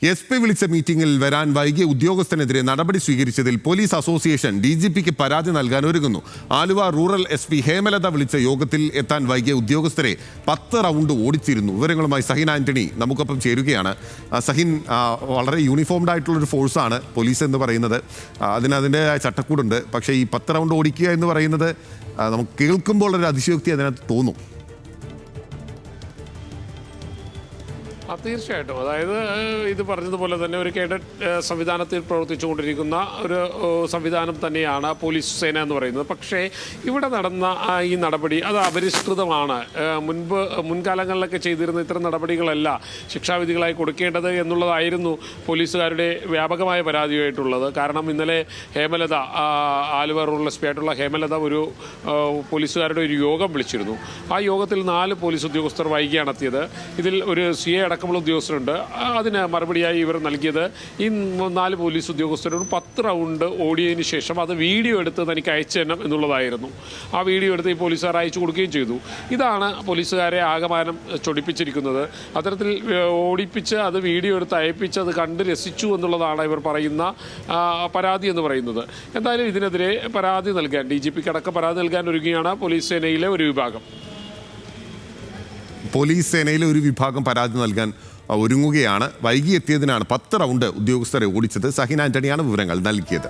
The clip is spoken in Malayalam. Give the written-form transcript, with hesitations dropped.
SP വിളിച്ച മീറ്റിംഗിൽ വരാൻ വൈകിയ ഉദ്യോഗസ്ഥനെതിരെ നടപടി സ്വീകരിച്ചതിൽ പോലീസ് അസോസിയേഷൻ DGPക്ക് പരാതി നൽകാൻ ഒരുങ്ങുന്നു. ആലുവ റൂറൽ SP ഹേമലത വിളിച്ച യോഗത്തിൽ എത്താൻ വൈകിയ ഉദ്യോഗസ്ഥരെ 10 റൗണ്ട് ഓടിച്ചിരുന്നു. വിവരങ്ങളുമായി സഹിൻ ആന്റണി നമുക്കൊപ്പം ചേരുകയാണ്. സഹിൻ, വളരെ യൂണിഫോംഡ് ആയിട്ടുള്ളൊരു ഫോഴ്സാണ് പോലീസ് എന്ന് പറയുന്നത്. അതിൻ്റെതായ ചട്ടക്കൂടുണ്ട്. പക്ഷേ ഈ 10 റൗണ്ട് ഓടിക്കുക എന്ന് പറയുന്നത് നമുക്ക് കേൾക്കുമ്പോൾ ഒരു അതിശയോക്തി അതിനകത്ത് തോന്നും. തീർച്ചയായിട്ടും. അതായത് ഇത് പറഞ്ഞതുപോലെ തന്നെ ഒരു കേഡറ്റ് സംവിധാനത്തിൽ പ്രവർത്തിച്ചുകൊണ്ടിരിക്കുന്ന ഒരു സംവിധാനം തന്നെയാണ് പോലീസ് സേന എന്ന് പറയുന്നത്. പക്ഷേ ഇവിടെ നടന്ന ഈ നടപടി അത് അപരിഷ്കൃതമാണ്. മുൻകാലങ്ങളിലൊക്കെ ചെയ്തിരുന്ന ഇത്തരം നടപടികളല്ല ശിക്ഷാവിധികളായി കൊടുക്കേണ്ടത് എന്നുള്ളതായിരുന്നു പോലീസുകാരുടെ വ്യാപകമായ പരാതിയായിട്ടുള്ളത്. കാരണം ഇന്നലെ ഹേമലത, ആലുവ റൂറൽ SP ആയിട്ടുള്ള ഹേമലത ഒരു പോലീസുകാരുടെ ഒരു യോഗം വിളിച്ചിരുന്നു. ആ യോഗത്തിൽ 4 പോലീസ് ഉദ്യോഗസ്ഥർ വൈകിയാണ് എത്തിയത്. ഇതിൽ ഒരു CA അടക്കമുള്ള ഉദ്യോഗസ്ഥരുണ്ട്. അതിന് മറുപടിയായി ഇവർ നൽകിയത് ഈ 4 പോലീസ് ഉദ്യോഗസ്ഥരോട് 10 റൗണ്ട് ഓടിയതിനു ശേഷം അത് വീഡിയോ എടുത്ത് തനിക്ക് അയച്ചു തരണം എന്നുള്ളതായിരുന്നു. ആ വീഡിയോ എടുത്ത് ഈ പോലീസുകാർ അയച്ചു കൊടുക്കുകയും ചെയ്തു. ഇതാണ് പോലീസുകാരെ ആകമാനം ചൊടിപ്പിച്ചിരിക്കുന്നത്. അത്തരത്തിൽ ഓടിപ്പിച്ച് അത് വീഡിയോ എടുത്ത് അയപ്പിച്ച് അത് കണ്ട് രസിച്ചു എന്നുള്ളതാണ് ഇവർ പറയുന്ന പരാതി എന്ന് പറയുന്നത്. എന്തായാലും ഇതിനെതിരെ പരാതി നൽകാൻ DGPക്ക് അടക്കം പരാതി നൽകാൻ ഒരുങ്ങുകയാണ് പോലീസ് സേനയിലെ ഒരു വിഭാഗം. പോലീസ് സേനയിലെ ഒരു വിഭാഗം പരാതി നൽകാൻ ഒരുങ്ങുകയാണ്. വൈകിയെത്തിയതിനാണ് 10 റൗണ്ട് ഉദ്യോഗസ്ഥരെ ഓടിച്ചത്. സഹിൻ ആന്റണിയാണ് വിവരങ്ങൾ നൽകിയത്.